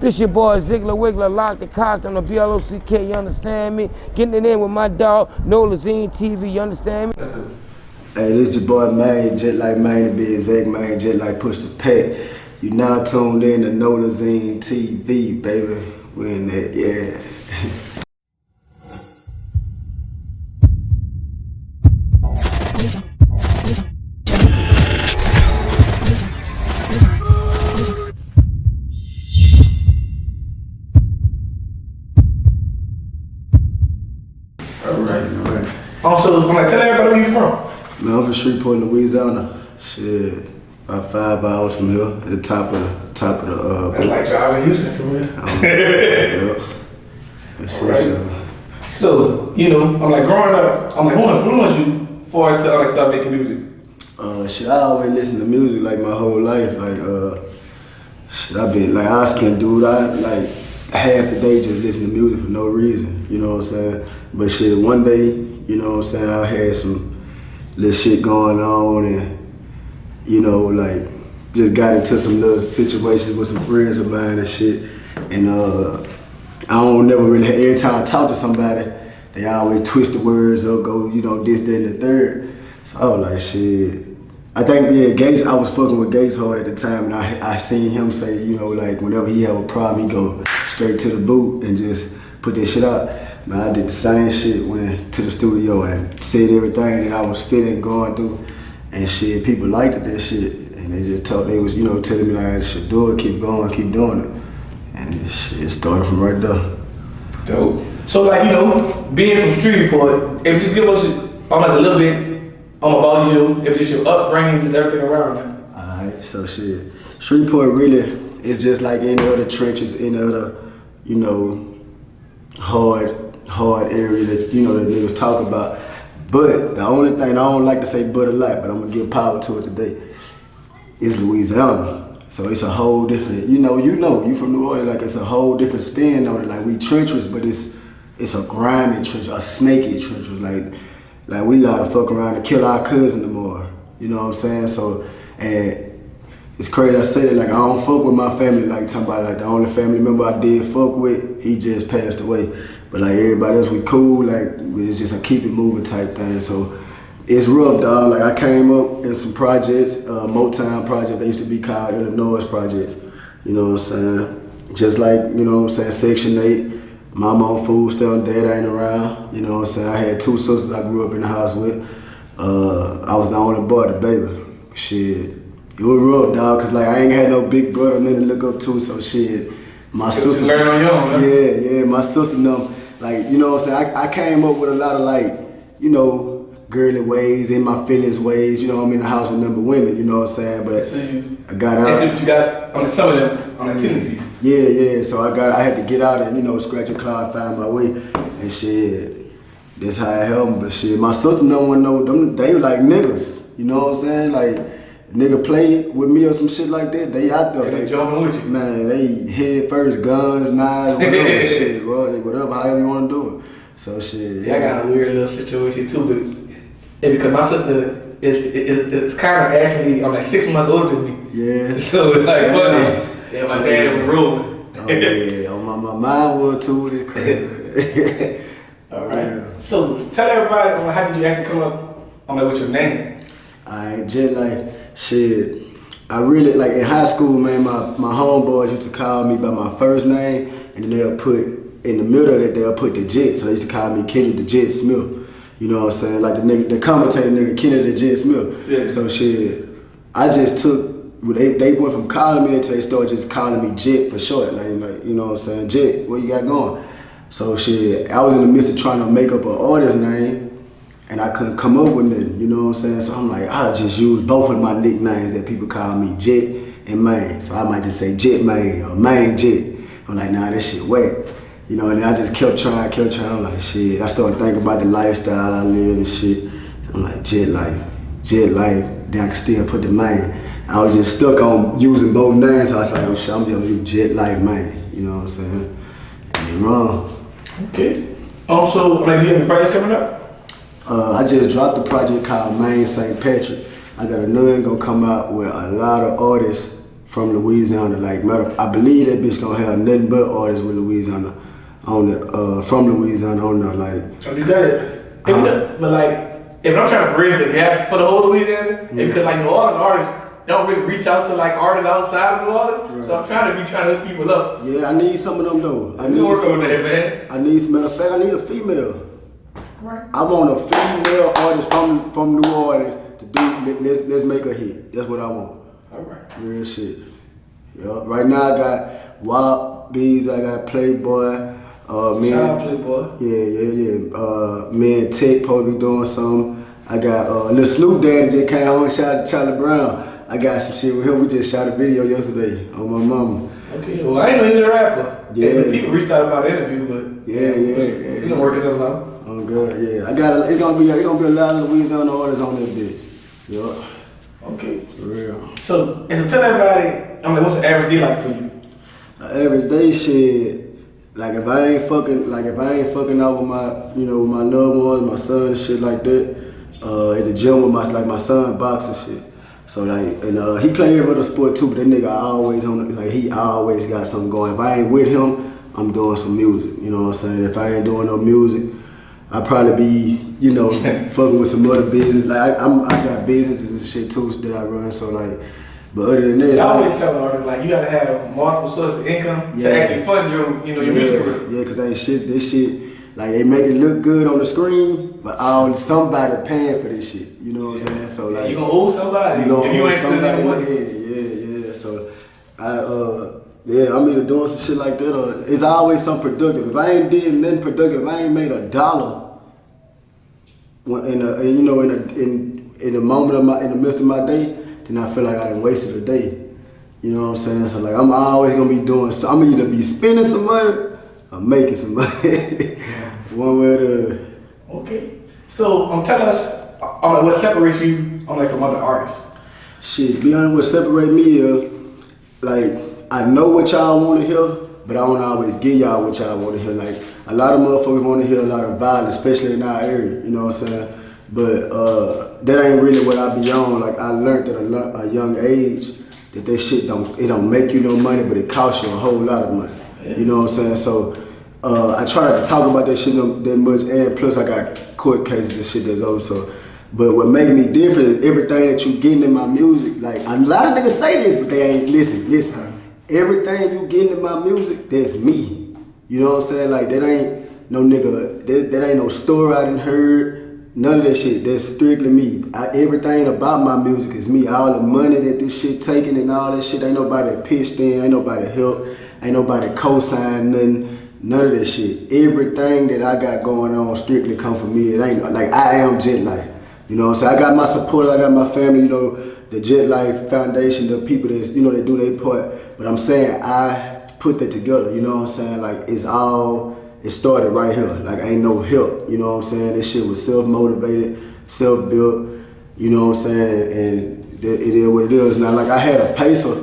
This your boy Ziggler Wiggler, locked and cocked on the BLOCK, you understand me? Getting it in with my dog, Nolazine TV, you understand me? That's good. Hey, this your boy Maine, JetLife Maine to be exact, Maine, JetLife push the pet. You now tuned in to Nolazine TV, baby. We in that, yeah. Alright. Also, I'm like, tell everybody where you from. Man, I'm from Shreveport, Louisiana. Shit, about 5 hours from here, at the top of the That's like driving Houston from here. Yeah. That shit, So, you know, I'm like growing up, I'm like, who influenced you for us to start making music? Shit, I always listen to music like my whole life. Like, shit, I been like I can do that. Like half the day just listen to music for no reason. You know what I'm saying? But shit, one day, you know what I'm saying, I had some little shit going on, and you know, like just got into some little situations with some friends of mine and shit. And I don't never really. Every time I talk to somebody, they always twist the words or go, you know, this, that, and the third. So I was like, shit. I think, yeah, Gates, I was fucking with Gates hard at the time, and I seen him say, you know, like, whenever he have a problem, he go straight to the booth and just put that shit out. Man, I did the same shit, went to the studio and said everything that I was feeling, going through, and shit, people liked that shit, and they just told, they was, you know, telling me, like, I should do it, keep going, keep doing it. And shit started from right there. Dope. So, like, you know, being from Shreveport, if you just give us like a little bit about you, if just your upbringing, just everything around that. Alright, so shit. Shreveport really is just like any other trenches, any other, you know, hard area that, you know, that niggas talk about. But the only thing, I don't like to say but a lot, but I'm gonna give power to it today, is Louisiana. So it's a whole different, you from New Orleans, like it's a whole different spin on it. Like we trenches, but it's a grimy trench, a snaky trench. Like we allowed to fuck around and kill our cousin tomorrow. You know what I'm saying? So, and it's crazy I say that, like I don't fuck with my family like somebody, like the only family member I did fuck with, he just passed away. But like everybody else, we cool, like it's just a keep it moving type thing. So it's rough, dog. Like I came up in some projects, Motown projects, they used to be called Illinois projects. You know what I'm saying? Just like, you know what I'm saying, Section 8. Mama on food stamp, dad ain't around. You know what I'm saying? I had 2 sisters I grew up in the house with. I was the only boy, the baby. Shit, it was rough, dog, cause like I ain't had no big brother, nothing to look up to. So shit, my sister. Learn on your own, huh? Yeah, my sister them. Like, you know what I'm saying? I came up with a lot of like, you know, girly ways, in my feelings ways. You know, I'm in the house with number women. You know what I'm saying? But I got out. That's what you guys on some of them on the tendencies. Yeah. So I had to get out and, you know, scratch and claw and find my way. And shit, that's how I helped them. But shit, my sister don't want to know them. They were like niggas. You know what I'm saying? Like, nigga play with me or some shit like that. They out there. They jumping with you. Man, they head first, guns, knives, whatever shit, bro. Whatever, however you want to do it. So shit. Yeah, I got a weird little situation too, but because my sister is kind of actually, I'm like 6 months older than me. Yeah. So it's like funny. Yeah, my dad was ruling. Oh yeah, my mind was too with it. Crazy. All right. So tell everybody, how did you actually come up with your name? Alright, just like shit. I really like in high school, man. My homeboys used to call me by my first name, and then they'll put in the middle of it, they'll put the Jet. So they used to call me Kenny the Jet Smith. You know what I'm saying? Like the commentator nigga, Kenny the Jet Smith. Yeah. So shit, I just took. They went from calling me until they started just calling me Jet for short. Like you know what I'm saying? Jet, what you got going? So shit, I was in the midst of trying to make up an artist name, and I couldn't come up with nothing. You know what I'm saying? So I'm like, I'll just use both of my nicknames that people call me, Jet and Maine. So I might just say Jet Maine or Maine Jet. I'm like, nah, that shit whack. You know, and then I just kept trying. I'm like, shit. I started thinking about the lifestyle I live and shit. I'm like, JetLife. Then I can still put the Maine. I was just stuck on using both names, so I was like, I'm just gonna use JetLife Maine. You know what I'm saying? And you're wrong. Okay. Also, like, do you have any projects coming up? I just dropped a project called Maine St. Patrick. I got another one gonna come out with a lot of artists from Louisiana. Like, I believe that bitch gonna have nothing but artists with Louisiana on the from Louisiana on there. Like, so you got it. But like, if I'm trying to bridge the gap for the whole Louisiana, because like New Orleans artists don't really reach out to like artists outside of New Orleans, right. So I'm trying to hook people up. Yeah, I need some of them though. I need work on that, man. I need some. Matter of fact, I need a female. Right. I want a female artist from New Orleans to do. Let's make a hit. That's what I want. All right. Real shit. Yeah. Right now I got WAP Bees. I got Playboy. Shout out Playboy. Yeah. Me and Tech probably doing something. I got Lil Sloop Daddy just came home and shot Charlie Brown. I got some shit with him. We just shot a video yesterday on my mama. Okay, well I ain't know he was a rapper. Yeah. People reached out about the interview, but yeah. We gonna work it out. I'm good. Yeah, I got. It's gonna be a lot of Louisiana artists on this bitch. Yeah. Okay. For real. So tell everybody, what's the average day like for you? Everyday shit. Like if I ain't fucking out with my, with my loved ones, my son and shit like that, at the gym with my son boxing shit. So like, and he play every other sport too, but that nigga always he always got something going. If I ain't with him, I'm doing some music, you know what I'm saying? If I ain't doing no music, I'd probably be, fucking with some other business. Like I got businesses and shit too that I run, so like, but other than that, I always tell artists like you gotta have multiple sources of income to actually fund your music career. Yeah, cause this shit, like they make it look good on the screen, but somebody paying for this shit. You know what I'm saying? So like, you gonna owe somebody. You gonna if you owe ain't somebody. Money. Yeah. So I'm either doing some shit like that or it's always something productive. If I ain't did nothing productive, if I ain't made $1 in the moment in the midst of my day, then I feel like I done wasted a day. You know what I'm saying? So like I'm always gonna be doing. So I'm gonna either be spending some money or making some money. One way or the other. Okay. So tell us what separates you from other artists. Shit, be honest, what separate me is like I know what y'all want to hear, but I don't always give y'all what y'all want to hear. Like a lot of motherfuckers want to hear a lot of violence, especially in our area. You know what I'm saying? But that ain't really what I be on. Like I learned at a young age that shit don't make you no money, but it costs you a whole lot of money. Yeah. You know what I'm saying? So I try not to talk about that shit that much, and plus I got court cases and shit that's over. So, but what makes me different is everything that you getting in my music. Like a lot of niggas say this, but they ain't listen. Everything you getting in my music, that's me. You know what I'm saying? Like that ain't no nigga. That ain't no story I done heard. None of that shit, that's strictly me. Everything about my music is me. All the money that this shit taking and all that shit, ain't nobody pitched in, ain't nobody help, ain't nobody co-sign nothing, none of that shit. Everything that I got going on strictly come from me. It ain't like I am JetLife. You know what I'm saying? I got my support, I got my family, the JetLife Foundation, the people that, they do their part. But I'm saying I put that together, you know what I'm saying? Like it started right here. Like ain't no help, you know what I'm saying? This shit was self-motivated, self-built, you know what I'm saying? And it is what it is. Now like I had a pacer,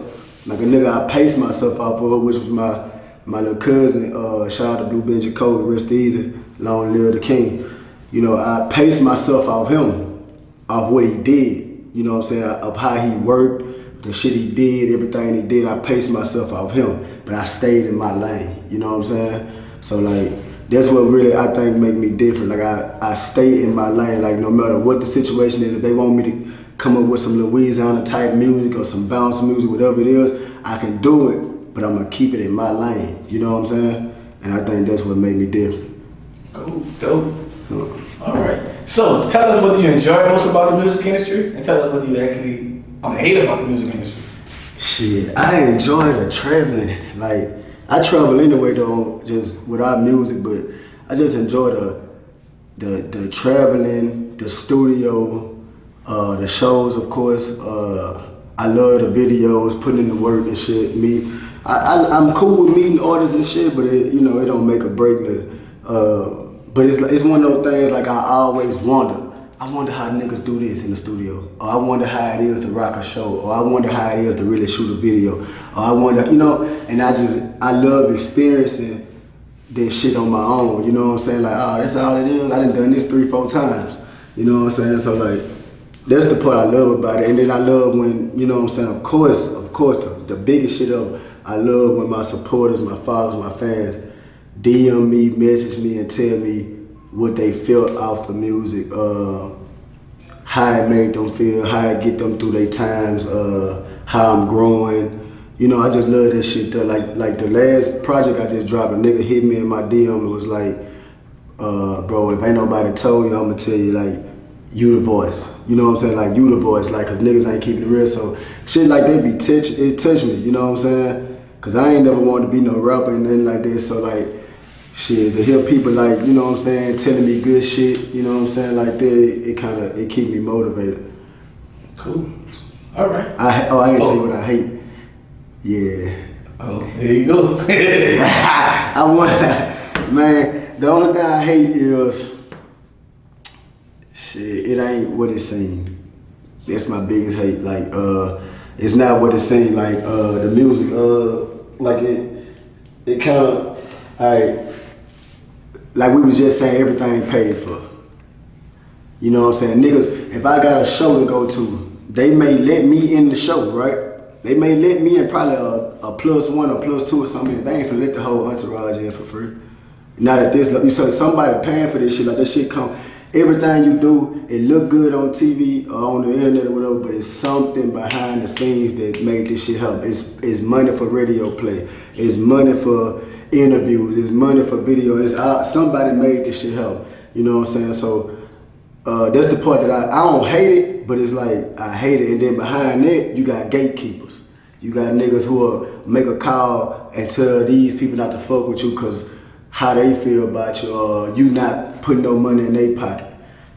like a nigga I paced myself off of, which was my little cousin, shout out to Blue Benji Code, rest easy, long live the king. I paced myself off him, off what he did, you know what I'm saying? Of how he worked, the shit he did, everything he did, I paced myself off him, but I stayed in my lane, you know what I'm saying? So like, that's what really I think make me different. Like I stay in my lane, like no matter what the situation is, if they want me to come up with some Louisiana type music or some bounce music, whatever it is, I can do it, but I'm gonna keep it in my lane, you know what I'm saying? And I think that's what made me different. Cool, dope. All right. So tell us what you enjoy most about the music industry, and tell us what you actually hate about the music industry. Shit, I enjoy the traveling. Like I travel anyway though, just without music, but I just enjoy the traveling, the studio, the shows of course. I love the videos, putting in the work and shit. I'm cool with meeting artists and shit, but it don't make or break me. But it's one of those things like I always wonder. I wonder how niggas do this in the studio. Or I wonder how it is to rock a show. Or I wonder how it is to really shoot a video. Or I wonder, and I love experiencing this shit on my own. You know what I'm saying? Like, that's all it is. I done this 3-4 times. You know what I'm saying? So like, that's the part I love about it. And then I love when, you know what I'm saying, of course, the biggest shit ever. I love when my supporters, my followers, my fans DM me, message me, and tell me what they felt off the music, how it made them feel, how it get them through their times, how I'm growing. You know, I just love that shit there. Like the last project I just dropped, a nigga hit me in my DM and was like, bro, if ain't nobody told you, I'ma tell you, like, you the voice. You know what I'm saying? Like, you the voice, like, cause niggas ain't keeping it real. So shit like that it touched me, you know what I'm saying? Cause I ain't never wanted to be no rapper and nothing like that. So like, shit, to hear people like, you know what I'm saying, telling me good shit, you know what I'm saying, like that, it keep me motivated. Cool. All right. I ain't tell you what I hate. Yeah. Oh, there you go. Man, the only thing I hate is, shit, it ain't what it seems. That's my biggest hate. Like, it's not what it seems. Like, the music, like it kind of, like we was just saying, everything paid for. You know what I'm saying? Niggas, if I got a show to go to, they may let me in the show, right? They may let me in probably a +1 or +2 or something. They ain't finna let the whole entourage in for free. Not at this level. You said somebody paying for this shit, like that shit come. Everything you do, it look good on TV or on the internet or whatever, but it's something behind the scenes that made this shit happen. It's money for radio play. It's money for interviews. It's money for video. Somebody made this shit happen. You know what I'm saying? So that's the part that I don't hate it, but it's like I hate it. And then behind that, you got gatekeepers. You got niggas who will make a call and tell these people not to fuck with you because how they feel about you, or you not putting no money in their pocket.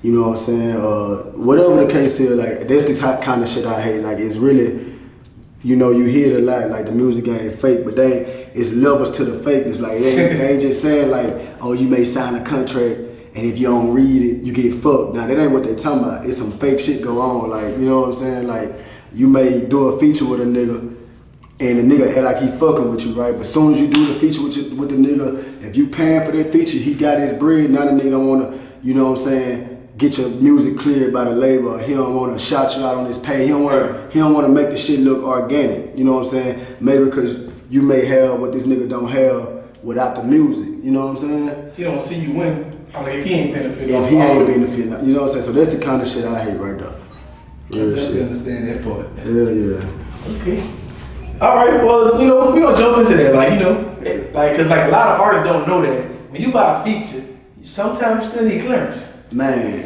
You know what I'm saying? Whatever the case is, like, that's the kind of shit I hate. Like, it's really, you know, you hear it a lot, like the music ain't fake, but it's levels to the fakeness. Like, they ain't just saying like, oh, you may sign a contract and if you don't read it, you get fucked. Now, that ain't what they talking about. It's some fake shit go on. Like, you know what I'm saying? Like, you may do a feature with a nigga and the nigga act like he fucking with you, right? But as soon as you do the feature with the nigga, if you paying for that feature, he got his bread. Now the nigga don't wanna, you know what I'm saying, get your music cleared by the label. He don't wanna shout you out on his pay. He don't wanna make the shit look organic. You know what I'm saying? Maybe because you may have what this nigga don't have without the music. You know what I'm saying? He don't see you win. I mean, if he ain't benefiting. If he ain't benefiting, you know what I'm saying? So that's the kind of shit I hate right there. I definitely understand that part. Yeah. Okay. All right, well, you know, we gonna jump into that, like, you know, like, cause like a lot of artists don't know that when you buy a feature, sometimes you still need clearance. Man.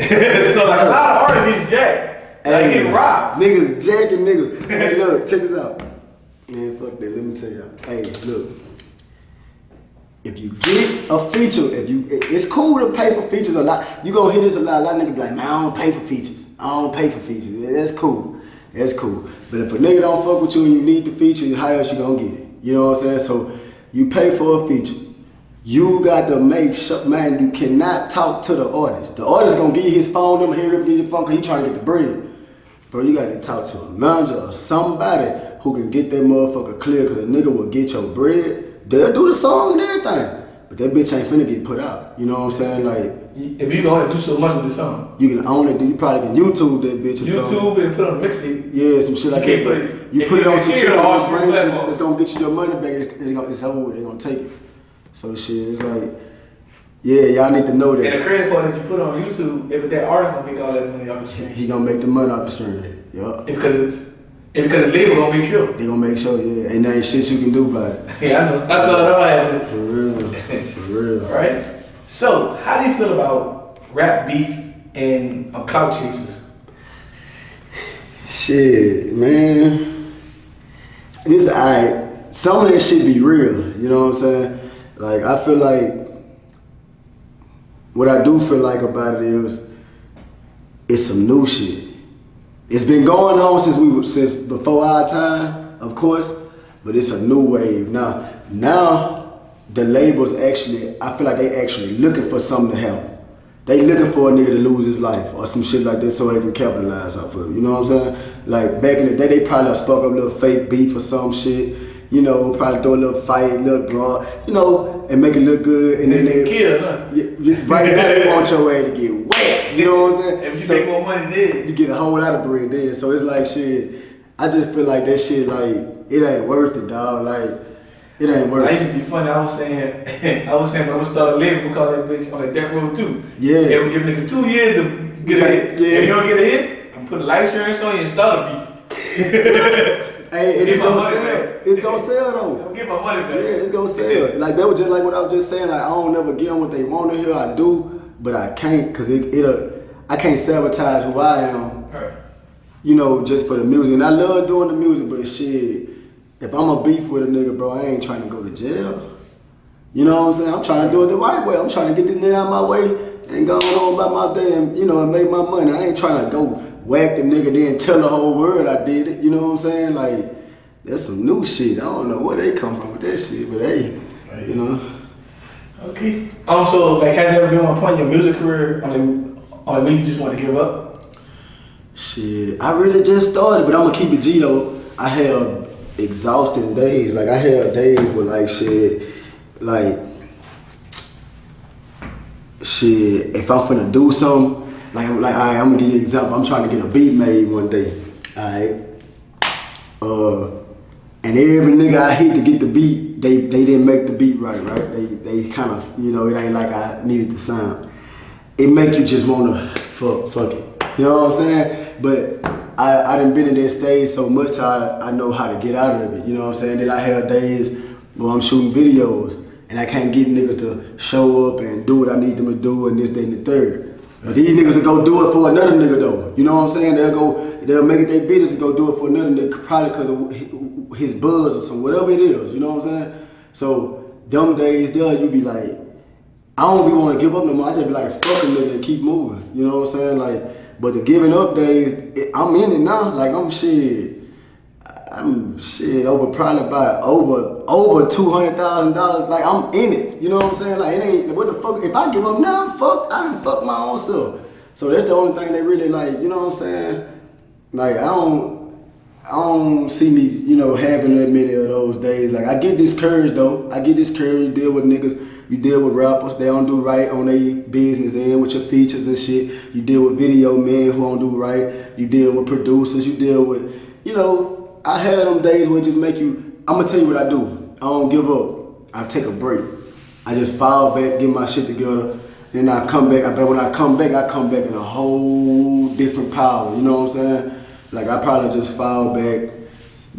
So like a lot of artists getting jacked, like getting robbed. Niggas jacking niggas. Hey, look, check this out. Man, fuck that. Let me tell y'all. Hey, look. If you get a feature, it's cool to pay for features a lot. You gonna hear this a lot. A lot of niggas be like, man, I don't pay for features. I don't pay for features. Yeah, that's cool. That's cool. But if a nigga don't fuck with you and you need the feature, how else you gonna get it? You know what I'm saying? So you pay for a feature. You got to make sure, man, you cannot talk to the artist. The artist gonna give you his phone number, here, give you your phone, cause he trying to get the bread. Bro, you got to talk to a manager or somebody who can get that motherfucker clear, cause a nigga will get your bread. They'll do the song and everything. But that bitch ain't finna get put out. You know what I'm saying? Like, if you gonna do so much with this song, you can only do, you probably can YouTube that bitch or something. YouTube and put it on the mixtape. Yeah, some shit like that. You put it on some shit that's gonna get you your money back. It's over. They're gonna take it. So shit, it's like, yeah, y'all need to know that. And the credit part that you put on YouTube, if that artist gonna make all that money off the stream. He gonna make the money off the stream. Yeah. Because the label gonna make sure. They gonna make sure, yeah. And there ain't shit you can do about it. Yeah, I know. I saw that happen. For real. For real. All right. So, how do you feel about rap beef and clout chasers? Shit, man. This, alright. Some of that shit be real. You know what I'm saying? Like, I feel like, what I do feel like about it is, it's some new shit. It's been going on since before our time, of course, but it's a new wave. Now the labels actually, I feel like they actually looking for something to help. They looking for a nigga to lose his life or some shit like that so they can capitalize off of it. You know what I'm saying? Like back in the day, they probably spoke up a little fake beef or some shit. You know, probably throw a little fight, a little draw, you know, and make it look good. And then they kill, huh? Right now they want your ass to get wet. You know what I'm saying? If you make more money then. You get a whole lot of bread then. So it's like shit, I just feel like that shit like, it ain't worth it, dog. Like, it ain't worth it. I used to be funny. I was saying, I'm gonna start a label because that bitch on that death row too. Yeah. They would give niggas 2 years to get a hit. Yeah. If you don't get a hit, I'm put a life insurance on you and start a beef. Hey, it's gonna sell. It's gonna sell though. I'm get my money back. Yeah, it's gonna sell. Like that was just like what I was just saying. Like I don't never give them what they want to hear. I do, but I can't because I can't sabotage who I am. Right. You know, just for the music. And I love doing the music, but shit, if I'm a beef with a nigga, bro, I ain't trying to go to jail. You know what I'm saying? I'm trying to do it the right way. I'm trying to get this nigga out of my way and go on about my day and, and make my money. I ain't trying to go whack the nigga then tell the whole world I did it. You know what I'm saying? Like, that's some new shit. I don't know where they come from with that shit, but hey, you know. Okay. So, like, has there ever been one point in your music career on when you just want to give up? Shit, I really just started, but I'm gonna keep it G though. I have exhausting days. Like, I have days where, like, shit, if I'm finna do something, like, all right, I'm gonna give you an example. I'm trying to get a beat made one day, all right? And every nigga I hit to get the beat, they didn't make the beat right? They kind of, it ain't like I needed the sound. It make you just wanna fuck it. You know what I'm saying? But I done been in that stage so much I know how to get out of it. You know what I'm saying? Then I have days where I'm shooting videos and I can't get niggas to show up and do what I need them to do and this, that, and the third. But these niggas will go do it for another nigga though. You know what I'm saying? They'll make it their business to go do it for another nigga probably because of his buzz or some whatever it is. You know what I'm saying? So them days there, you be like, I don't be want to give up no more. I just be like, fuck a nigga and keep moving. You know what I'm saying? Like, but the giving up days, I'm in it now. Like I'm over probably by over $200,000. Like I'm in it. You know what I'm saying? Like it ain't what the fuck. If I give up now, I'm fucked. I done fucked my own self. So that's the only thing they really like. You know what I'm saying? Like I don't see me, having that many of those days. Like I get discouraged though. I get discouraged. You deal with niggas. You deal with rappers, they don't do right on their business end with your features and shit. You deal with video men who don't do right. You deal with producers, you deal with, I had them days where it just make you, I'm gonna tell you what I do. I don't give up. I take a break. I just fall back, get my shit together, then I come back. But when I come back in a whole different power, you know what I'm saying? Like I probably just fall back,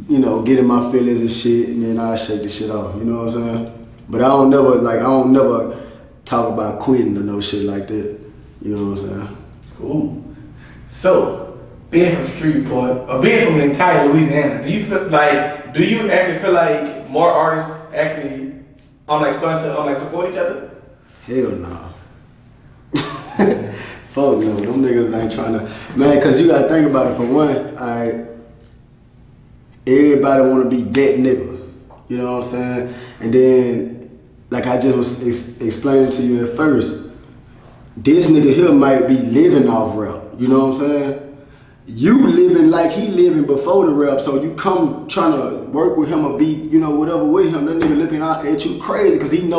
get in my feelings and shit, and then I shake the shit off, you know what I'm saying? But I don't never talk about quitting or no shit like that. You know what I'm saying? Cool. So, being from Shreveport, or being from the entire Louisiana, do you actually feel like more artists actually starting to support each other? Hell no. Fuck no, them niggas ain't trying to, man, cause you gotta think about it. For one, everybody wanna be that nigga. You know what I'm saying? And then, like I just was explaining to you at first, this nigga here might be living off rap. You know what I'm saying? You living like he living before the rap, so you come trying to work with him or be, whatever with him. That nigga looking out at you crazy because he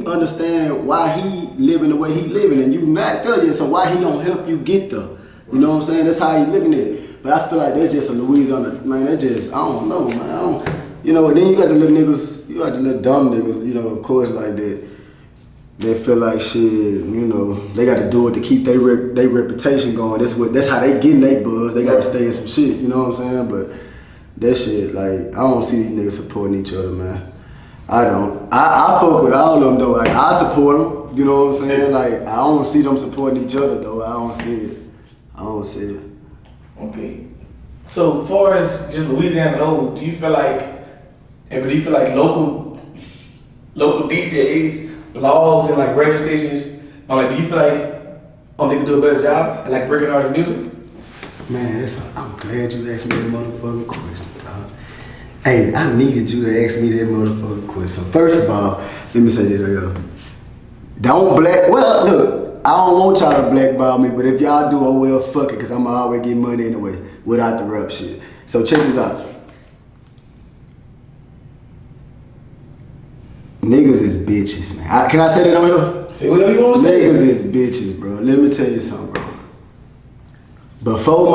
understand why he living the way he living, and you not there yet. So why he don't help you get there? You know what I'm saying? That's how he looking at it. But I feel like that's just a Louisiana man. That just I don't know, man. And then you got the little niggas, you got the little dumb niggas, of course, like that. They feel like shit, they got to do it to keep their reputation going. That's how they getting their buzz. They got to stay in some shit, you know what I'm saying? But that shit, like, I don't see these niggas supporting each other, man. I don't. I fuck with all of them, though. Like, I support them, you know what I'm saying? Like, I don't see them supporting each other, though. I don't see it. Okay. So, as far as just Louisiana though, do you feel like local DJs, blogs, and like radio stations, do you feel like they can do a better job at like breaking artist music? Man, I'm glad you asked me that motherfucking question, dog. Hey, I needed you to ask me that motherfucking question. First of all, let me say this right here. Look, I don't want y'all to blackball me, but if y'all do, oh well, fuck it, because I'm going to always get money anyway without the rap shit. So check this out. Niggas is bitches, man. Can I say that on here? Say whatever you want to say. Niggas is bitches, bro. Let me tell you something, bro. Before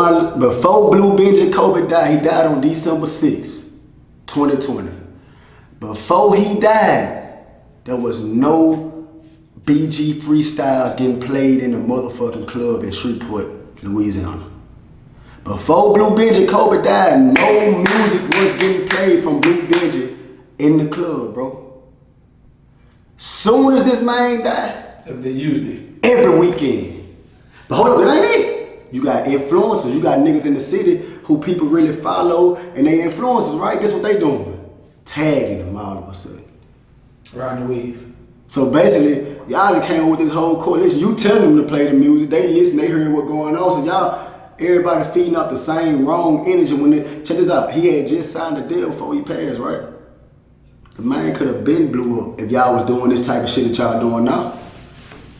Blue Benji Kobe died, he died on December 6, 2020. Before he died, there was no BG freestyles getting played in the motherfucking club in Shreveport, Louisiana. Before Blue Benji Kobe died, no music was getting played from Blue Benji in the club, bro. Soon as this man died, they used it every weekend. But hold up, that ain't it. You got influencers, you got niggas in the city who people really follow, and they influencers, right? Guess what they doing? Tagging them all of a sudden. Riding the wave. So basically, y'all done came up with this whole coalition. You tell them to play the music, they listen, they hear what's going on. So y'all, everybody feeding off the same wrong energy. When check this out, he had just signed a deal before he passed, right? The man could have been blew up if y'all was doing this type of shit that y'all doing now.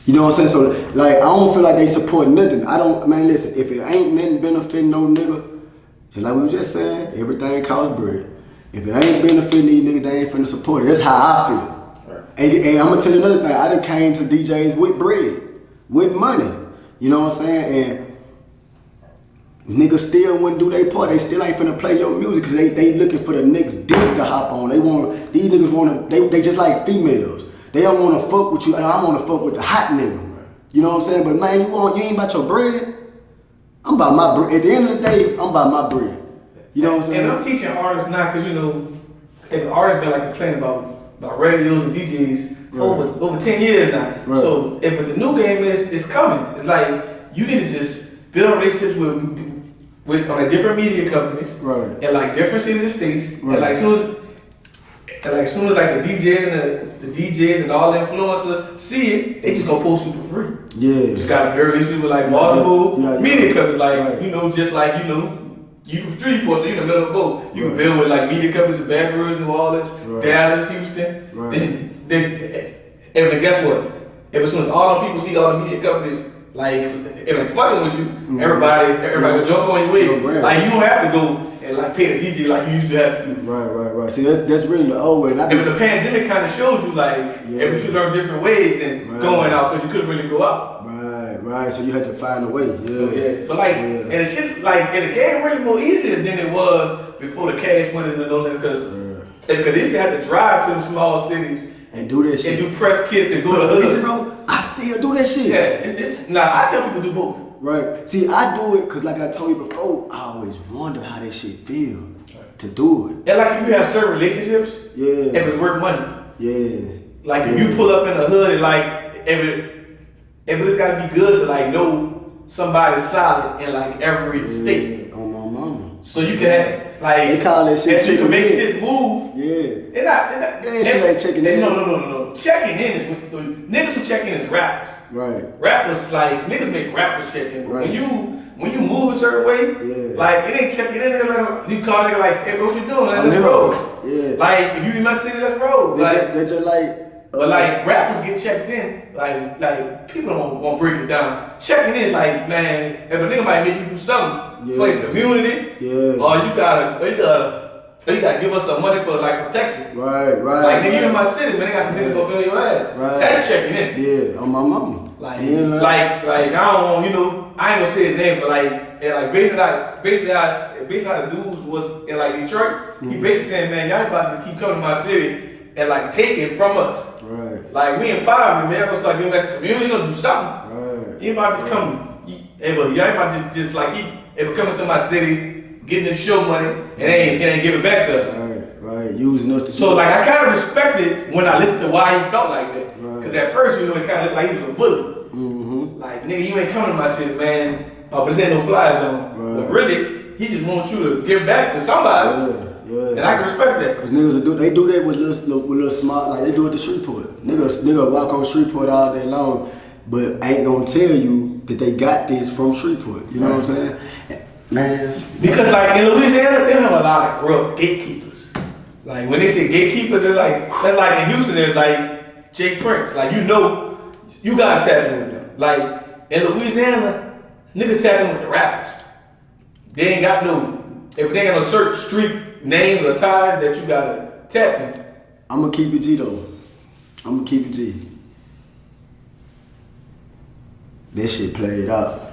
You know what I'm saying? So, like, I don't feel like they support nothing. Man, listen, if it ain't nothing benefiting no nigga, just like we were just saying, everything costs bread. If it ain't benefiting these niggas, they ain't finna support it. That's how I feel. Right. And I'm gonna tell you another thing. I done came to DJs with bread, with money. You know what I'm saying? And niggas still wouldn't do their part. They still ain't finna play your music because they looking for the next dick to hop on. These niggas wanna, they just like females. They don't want to fuck with you. I want to fuck with the hot nigga. You know what I'm saying? But man, you ain't about your bread. I'm about my bread. At the end of the day, I'm about my bread. You know what I'm saying? And I'm teaching artists now because, you know, if an artist been like complaining about radios and DJs for over 10 years now. Right. So if the new game is coming, it's like you need to just build relationships with like different media companies, right, and like different cities and states, right, and like as soon as like the DJs and all the influencers see it, they just gonna post you for free. Yeah. You just gotta build relationship with like multiple media companies, like right, you know, just like you from Shreveport, so you in the middle of both. You can build with like media companies in Baton Rouge, New Orleans, Dallas, Houston. Right. Then guess what? As soon as all the people see all the media companies like fucking with you, everybody will jump on your way. Like you don't have to go and like pay the DJ like you used to have to do. Right. See, that's really the old way. And but the pandemic kind of showed you like if you learn different ways than going out because you couldn't really go out. Right. So you had to find a way. Yeah. So but like and the shit like and the game really more easier than it was before the cash went into no limit because they used to have to drive to the small cities and do that shit and do press kits and go to hoods. Bro, I still do that shit. Yeah, I tell people to do both. Right. See, I do it because like I told you before, I always wonder how that shit feel to do it. And like if you have certain relationships, if it's worth money. Yeah. Like if you pull up in the hood and like if it's gotta be good to like know somebody solid in like every state. On my mama. So you can have like they call that shit you can make shit move. Yeah. They ain't checking in. No. Checking in is niggas who check in is rappers. Right. Rappers like niggas make rappers check in. Right. When you move a certain way, like it ain't checking in. Like, you call nigga like, hey, what you doing? Like, let's roll. Yeah. Like if you in my city, let's roll. They just like. But like rappers get checked in, like people won't break it down. Checking in is like, man, if a nigga might make you do something for his community, or you gotta give us some money for like protection. Right. Like nigga, you in my city, man, they got some niggas gonna build your ass. Right. That's checking in. Yeah, on my mama. Like I don't I ain't gonna say his name, but basically how the dudes was in like Detroit, he basically saying, man, y'all about to just keep coming to my city and like take it from us. Right. Like we in poverty, man. Let's start giving back to the community. Gonna do something. Right. You ain't about to just come. Y'all ain't about to just like coming to my city, getting this show money, and ain't giving back to us. Right. Using us to. So like I kind of respected when I listened to why he felt like that. Because at first, it kind of looked like he was a bully. Mm-hmm. Like nigga, you ain't coming to my city, man. But this ain't no fly zone. Right. But really, he just wants you to give back to somebody. Yeah. And I can respect that. Cause niggas do that with little smart, like they do it to Shreveport. Niggas walk on Shreveport all day long, but ain't gonna tell you that they got this from Shreveport. You know what I'm saying? Man. Because like in Louisiana, they have a lot of real gatekeepers. Like when they say gatekeepers, it's like that's like in Houston, there's like Jake Prince. Like you gotta tap in with them. Like in Louisiana, niggas tap in with the rappers. They ain't got if they ain't got no certain street names or ties that you gotta tap in. I'm gonna keep it G though. I'm gonna keep it G. This shit played out.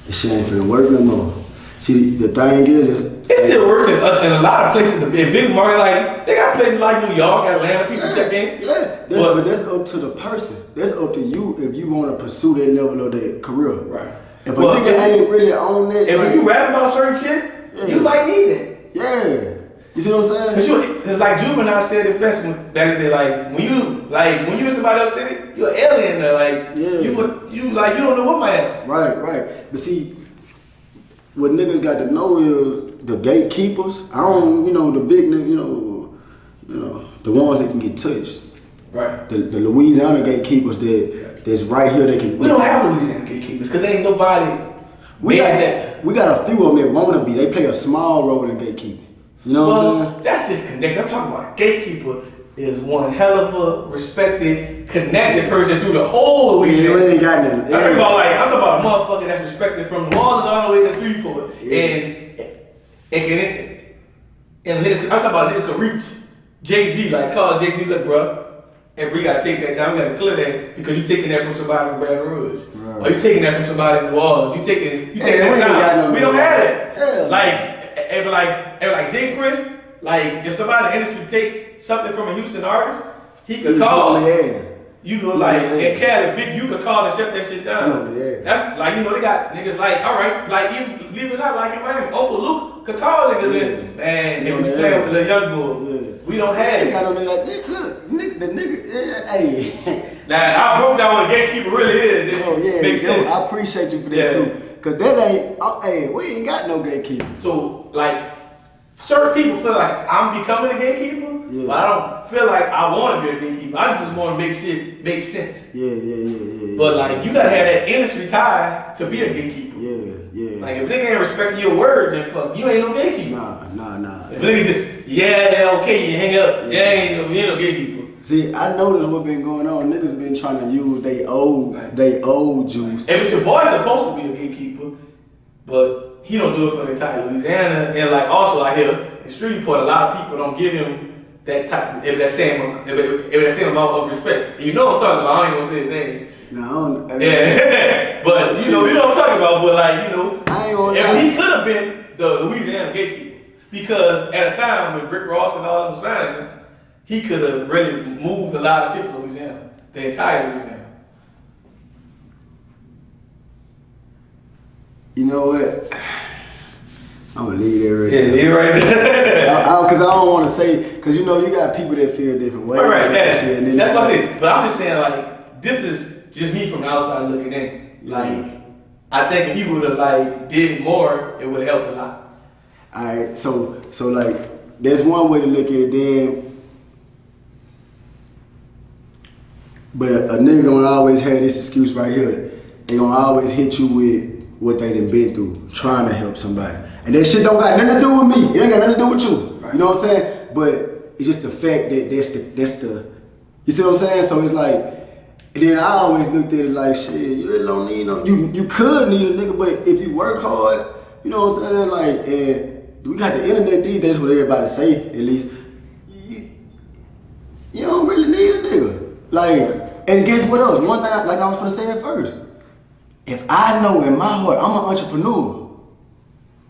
This shit ain't finna work no more. See, the thing is, it still works in a lot of places. In big market, like they got places like New York, Atlanta, people check in. Yeah, but that's up to the person. That's up to you if you want to pursue that level of that career. Right. If a nigga ain't really on that, if you rap about certain shit, you might need it. Yeah. You see what I'm saying? It's like Juvenile said it best back in the day. Like when you in somebody else's city, you're an alien there. Like you don't know what might happen. Right. But see, what niggas got to know is the gatekeepers. I don't, the big niggas, the ones that can get touched. Right. The Louisiana gatekeepers that's right here. They can. We don't have Louisiana gatekeepers because there ain't nobody. We got a few of them that wanna be. They play a small role in gatekeeping. You know what I'm saying? That's just connection. I'm talking about a gatekeeper is one hell of a respected, connected person through the whole Louisiana. Yeah, ain't got nothing. I'm talking about a motherfucker that's respected from New Orleans all the way to Shreveport. I'm talking about a nigga could reach Jay-Z, like call Jay-Z, look, bro, and we gotta take that down, we gotta clear that because you taking that from somebody from Baton Rouge. Right. Or you taking that from somebody in New Orleans. You taking that sound. We don't have that. Yeah. Like Jay Prince, like if somebody in the industry takes something from a Houston artist, he could call. You know, like in Cali, Big U could call and shut that shit down. That's like, they got niggas like, all right, like even leave it out, like in Miami, Uncle Luke could call niggas in, man, they was playing with the young bull. We don't have it. Got no nigga like, look, the nigga, hey. Now I broke down what a gatekeeper really is. Makes sense. I appreciate you for that too. Cause that ain't, we ain't got no gatekeeper. So like, certain people feel like I'm becoming a gatekeeper, but I don't feel like I want to be a gatekeeper. I just want to make shit make sense. Yeah. But like, you gotta have that industry tie to be a gatekeeper. Yeah. Like if nigga ain't respecting your word, then fuck, you ain't no gatekeeper. Nah. If nigga just, okay, you hang up, you ain't no gatekeeper. See, I noticed what been going on. Niggas been trying to use they old juice. And your boy's supposed to be a gatekeeper, but he don't do it for the entire Louisiana. And like also I hear in Shreveport, a lot of people don't give him that type, if that same amount of respect. And you know what I'm talking about. I ain't gonna say his name. No, but you know what I'm talking about. But like I ain't gonna if he could have been the Louisiana gatekeeper, because at a time when Rick Ross and all them signed him, he could have really moved a lot of shit from Louisiana, the entire Louisiana. You know what? I'm gonna leave that right there. Yeah, right there. Because I don't want to say, because you got people that feel different ways. Right. That's what I said. But I'm just saying, like, this is just me from the outside looking in. Like, I think if he would have like did more, it would have helped a lot. All right, so like, there's one way to look at it. Then. But a nigga gonna always have this excuse right here. They gonna always hit you with what they done been through, trying to help somebody. And that shit don't got nothing to do with me. It ain't got nothing to do with you. Right. You know what I'm saying? But it's just the fact that that's the you see what I'm saying? So it's like, and then I always looked at it like, shit, you really don't need no, you could need a nigga, but if you work hard, you know what I'm saying? Like, and we got the internet these days, what everybody say, at least, you don't really need a nigga. Like, and guess what else? One thing, like I was gonna say at first, if I know in my heart I'm an entrepreneur,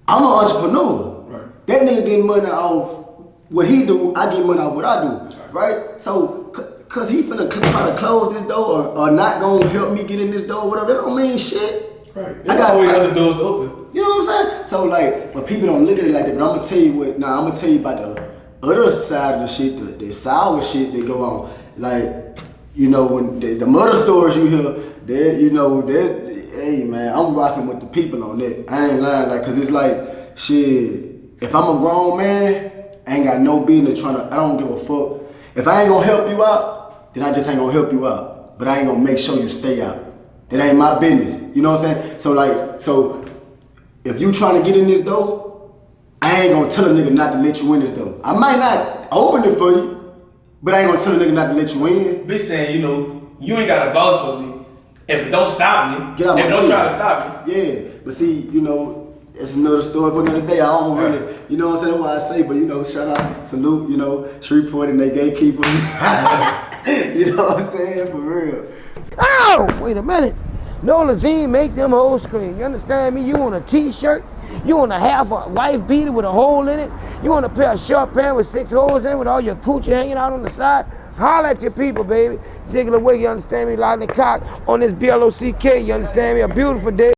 Right. That nigga getting money off what he do, I get money off what I do, right? So, cause he finna try to close this door or not gonna help me get in this door, whatever, that don't mean shit. Right. I got always other doors open. You know what I'm saying? So like, but people don't look at it like that. But I'm gonna tell you about the other side of the shit, the sour shit that go on. Like, when the murder stories you hear, hey man, I'm rocking with the people on that. I ain't lying, like, cause it's like, shit, if I'm a grown man, I ain't got no business I don't give a fuck. If I ain't gonna help you out, then I just ain't gonna help you out. But I ain't gonna make sure you stay out. That ain't my business. You know what I'm saying? So if you trying to get in this door, I ain't gonna tell a nigga not to let you in this door. I might not open it for you, but I ain't gonna tell a nigga not to let you in. Bitch saying, you ain't gotta vouch for me. If it don't stop me, get out if don't try to stop me. Yeah, but see, it's another story for another day. I don't really, you know what I'm saying? That's why I say, but shout out, salute, Shreveport and they gatekeepers. You know what I'm saying? For real. Oh, wait a minute. Nolazine make them hoes scream. You understand me? You want a t-shirt? You want a half a wife beater with a hole in it? You want a pair of short pants with 6 holes in it with all your coochie hanging out on the side? Holler at your people, baby. Ziggler Wig, you understand me? Lock the cock on this BLOCK, you understand me? A beautiful day.